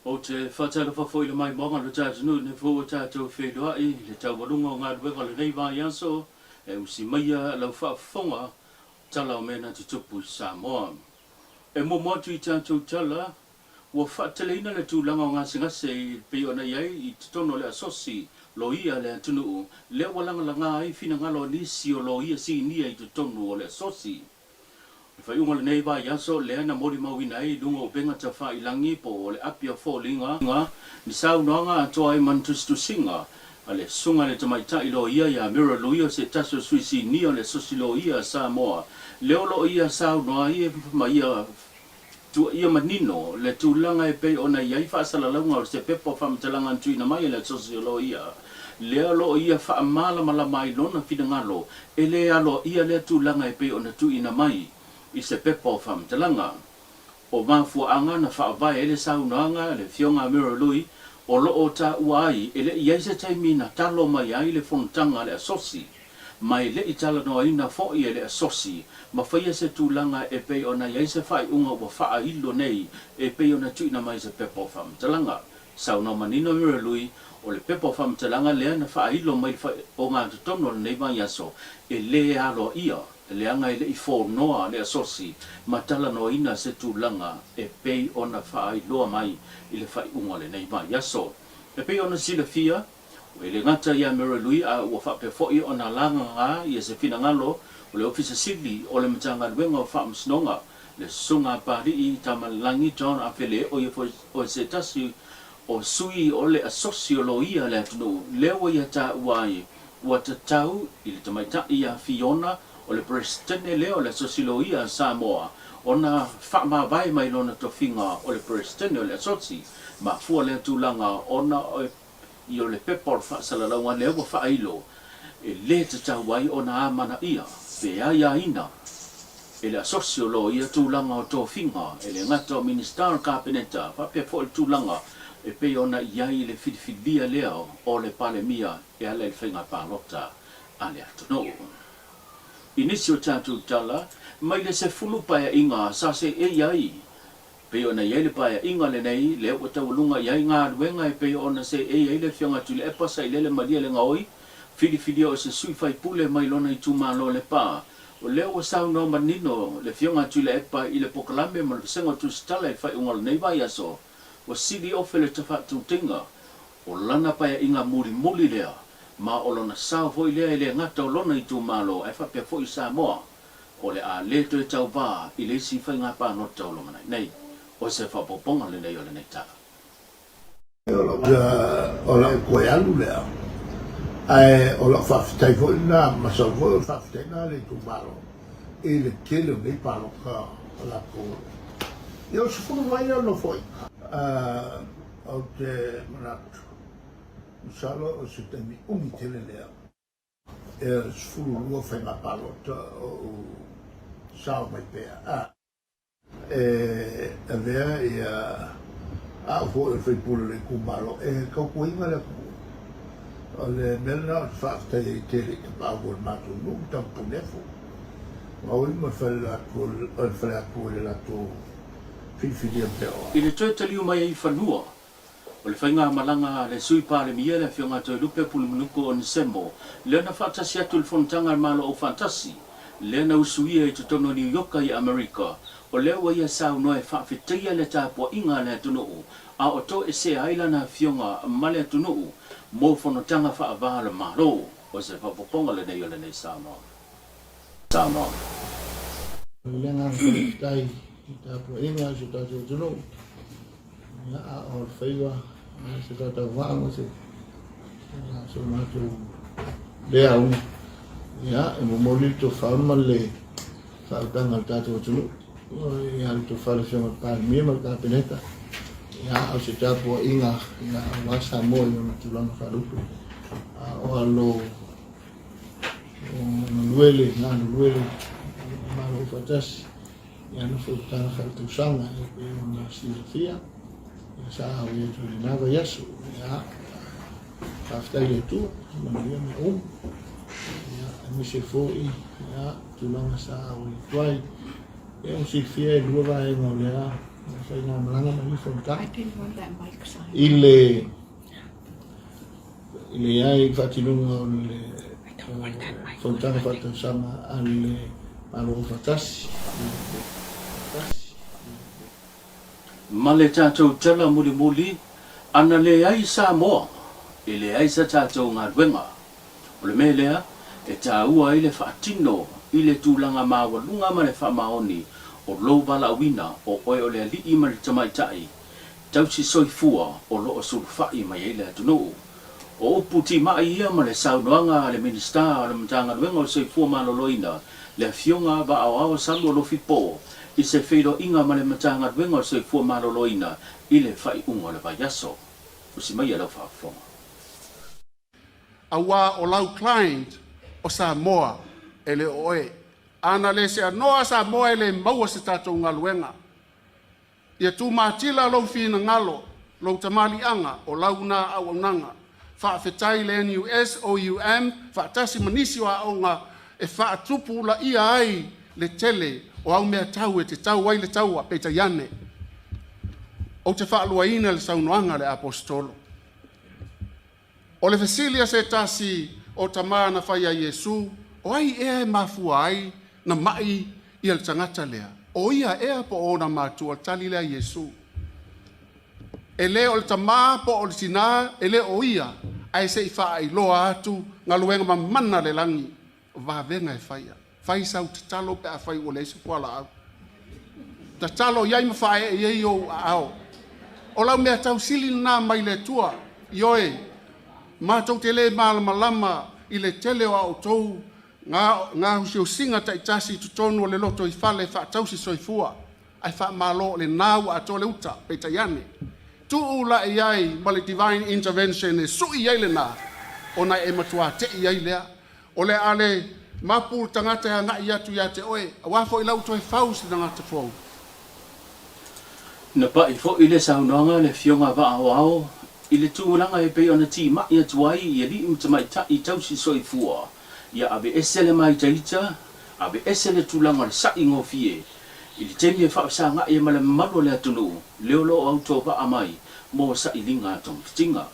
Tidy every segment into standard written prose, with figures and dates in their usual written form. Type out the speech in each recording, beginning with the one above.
O te whatara whawhoi le mai monga le tātu nu ne fōa tātou whēdua i le tau warunga o ngā ruenga le nei vai anso e usi maia lau whaafonga tala o mena te tupu Samoa. E mo motu i tātou tala ua whaateleina le tūlanga o ngā singase i peo na iai i te tono le asosi lo ia le atunu le walanga la ngā i fina ngalo nisi o lo ia si nia i te tono o le asosi. Fai unga le nei vai aso le ana mori mawina i lunga o benga ta wha ilangi po o le apia fōlinga ni sau noanga atoa i mantustu singa a le sunga le tamaita i lo ia ia mira lo ia se taso suisi ni o le sosi lo ia Samoa leo lo ia sau noa ia ma ia tu ia manino le tūlanga e pei ona iai whaasala launga o se pepo whamtalanga tui na mai le sosi lo ia leo lo ia wha amala malama i lona fina ngalo e le alo ia le tūlanga e pei ona tui na mai i se pepa o whamtalanga. O mafuanga na whaavai ele saunaanga le fionga mira lui o lo o ta uai ele iai se taimi na talo mai ai le fontanga le asosi. Mai le i tala noa ina fōi ele asosi ma whaia se tūlanga e pei ona iai se whai unga wa wha ilo nei e pei ona tuina mai se pepa o whamtalanga. Sauna manino mira lui o le pepa o whamtalanga lea na wha ilo mai o ngā tutono nei mai aso e le alo ia. Le anga ile i fō noa le asosi ma tala no ina se tūlanga e pei ona whaai loa mai i le whai unga le nei mai aso. E pei ona sila fia, o le ngata ia mera lui a ua whape fōi ona langa ngā i se fina ngalo o le ofisa sili o le matanga luenga o whaamsnonga le sunga pari i tamalangi John Afele o se tasi o sui o le asosi o lo ia le atunu lewa ia ta uai ua tatau i le tamaita ia Fiona o le presidente leo le sosiloia Samoa ona whaama vai mai lona tofinga o le presidente o le asosi ma fua le tūlanga ona i o le pepa o whaasalaunga leo wa whailo e le te tauai ona amana ia pe aia ina e le asosi o lo ia tūlanga o tofinga e le ngata o minister kabineta whapea fo le tūlanga e pe ona iai le whidiwhidia leo o le pale mia e ale le whinga pālota a le atunou. Inisio tātou tala, mai le se fulu paia inga sa se e iai. Pe ona iai le paia inga le nei, le o taulunga iai ngā ruenga e pe ona se e iai le fionga tu le epa sa i lele maria le ngaoi, whidiwhidia o se sui fai pule mai lona i tūmalo le pā. O leo o sau no manino le fionga tu le epa i le pokalame ma le senga tu stala e fai unga le nei vai aso. O sili ofe le tawhatu tinga, o lana paia inga muri muli lea. Ma o lona sao foi lea le ngata o lona i tūmalo e whapea foi Samoa o le a le to e tau wā i le si whai ngā pānota o lona nei o se whapoponga le nei o le nei tā. O la koe alu lea ai o la whawhitai foi nā masau foi o whawhitai nā le tūmalo e le kele nei pānoka o la koe i o se funu mai no foi o te manatu Salo o se temi umi tele lea. E sfuru lua whainga palota o sao mai pēa. E vea i a fo e whaipura le kumaro. E kau kuinga le ku. O le mena o te whaatai e tele ka pāua le mātou nungu tampu nefo. Maui ma whale aku le lato whiwhiria pēa. I le toi taliu mai i whanua. O le whainga malanga le sui pāle mia le whionga toi lupe pulu minuko o Nisemo. Leona whaatasi atu le fontanga malo o fantasi. Leona usuia i tutono New York i Amerika. O lewa ia sau noe whaafetia le tāpua inga le atunuu. A o to e se ailana whionga male atunuu. Mō whanotanga whaavala malo. O se whapoponga le nei o le nei Samoa. Samoa. Lenga tai i tāpua inga se tātou atunuu. Ya o whaiwa, se tata wānga se mātou lea unga. Ya, e momoli to whaama le whautanga tātou atunu. Ya, to whaare whionga pāri mia ma kāpeneta. Ya, o se tāpua inga, ya, wasa moa i ona tūlanga wharupu. O alo, o nuele, ngā nuele, maro whatasi. Ya, no whautanga whautusanga, e pe ona silafia. Sa o ia tu le nava yasu ya after le tu ma ia me o ya me se foi ya tu langa sa o tuai e o se fie lua vai no le Saya nak melanggar lagi fontan. I didn't want that mic sign. Ile ai fatilunga le fontan fatu sama ale malu fatas. Male tātou tala muli muli, ana le ai sa moa, e le ai sa tātou ngā ruenga. O le melea, e tā ua i le whaatino, i le tūlanga māua lunga ma le whamaoni, o lou wala wina, o oe o le ali i ma le tamaitai, tausi soifua, o loo suru whai mai e le atunu. O uputi mai ia ma le saunoanga, le minista, le matanga ruenga o soifua maloloina, le fionga ba au awa salu o lo fipo, i se whiro inga ma le matanga ruenga o soifua maloloina, i le whai unga le vaiaso. O si mai a lau whaafonga. Awa o lau client o Samoa e le oe. Ana le se anoa Samoa e le maua se tātou ngaluenga. Ia tū mātila lau whina ngalo, lau tamali anga o lau nā awananga. Whaafetai le NUS o UM, whaatasi manisi wa aonga e whaatupu la ia ai le tele o au mea tau e te tau ai le tau a peita iane. O te whaaluaina le saunoanga le apostolo. O le fesilia se tasi o tamā na whai a Iesu, o ai ea e mafua ai na mai i al tangata lea. O ia ea po o na mātua tali lea Iesu. E le o le tamā po o le tina, e le o ia, ai se i wha ai loa atu, ngā luenga ma mana le langi, o vāvenga e whaia. Whai sau te talo pe a whai o le se puala au. Ta talo iai ma whae e iei o a au. O lau mea tau sili nā mai le tua, ioe, mātou te le malama lama i le tele o au tou, ngā husio singa ta i tasi tu tonu o le loto i whale wha tausi soifua, ai wha malo le nāu a tole uta, peita iane. Tu ula e iai ma le divine intervention e sui iai le nā, o na e matua te iai lea, o le ale mapu tangata ya ngai atu ya te oe, a wafo i lau toi fausi na ngata fau. Na pa i fo i le saunoanga le fionga wa au au, i le tūranga e pei ona ti mai atu ai i li umtamai ta i tausi soifua. Ia abe esele mai taita, abe esele tūlanga le sa ingo fie. I li temi e whaapsa nga e male malo le atunu, leo lo au tō pa amai, mō sa i linga tong fitinga.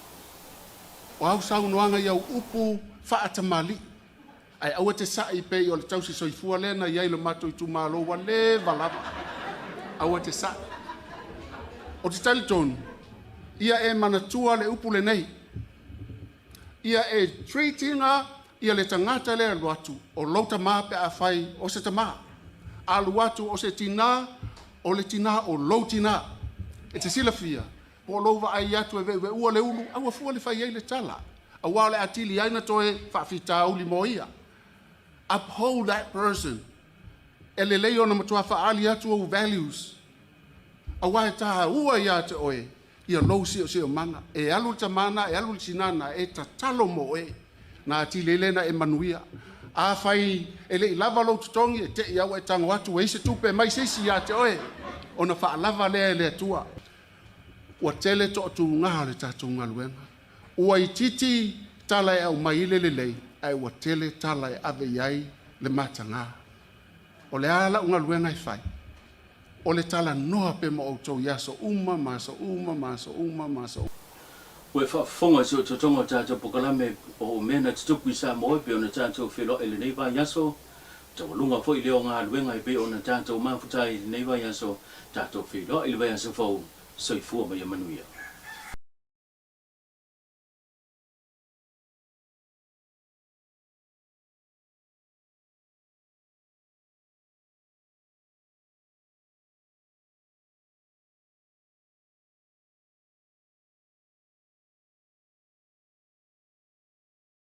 O au saunoanga iau upu whaatamali. Ai aua te sa i pei o le tausi soifua lena iai lo mato i tu malo wa le valava. Aua te sa. O te talitonu, ia e manatua le upu le nei. Ia e treatinga ia le tangata le alu atu o lauta maa pe a whai o se tamaa. Alu atu o se tina o le tina o lau tina. E te sila fia. Po louva ai atu e ve ua le ulu, aua fua le whai ei le tala. Aua le atili aina toe whaafita uli mo ia. Uphold that person. E le leo na matua whaali atu o values. Aua e taha ua ia te oe. Ia lou si o manga. E alu le tamana, e alu le sinana, e ta talo mo e. Na atili lena e manuia. A whai e le i lava lo tutongi e te i au e tango atu e se tupe mai sisi ia te oe. O na wha lava lea le atua. Ua tele to atu ngaha le tatu ngaluenga. Ua i titi tala e au maile le lei. Ai ua tele tala e ave iai le matanga. O le ala ngaluenga i whai. O le tala noa pe mo au tau yaso uma maso uma maso uma maso. Ue whaafonga si o totonga tātou pokalame o mena tutupu i sa moe pe ona tātou whilo e le neiva yaso. Tau lunga fo i leo ngā luenga i pe ona tātou mafutai i le neiva yaso. Tātou whilo i le vea sa fau soifua mai a manuia.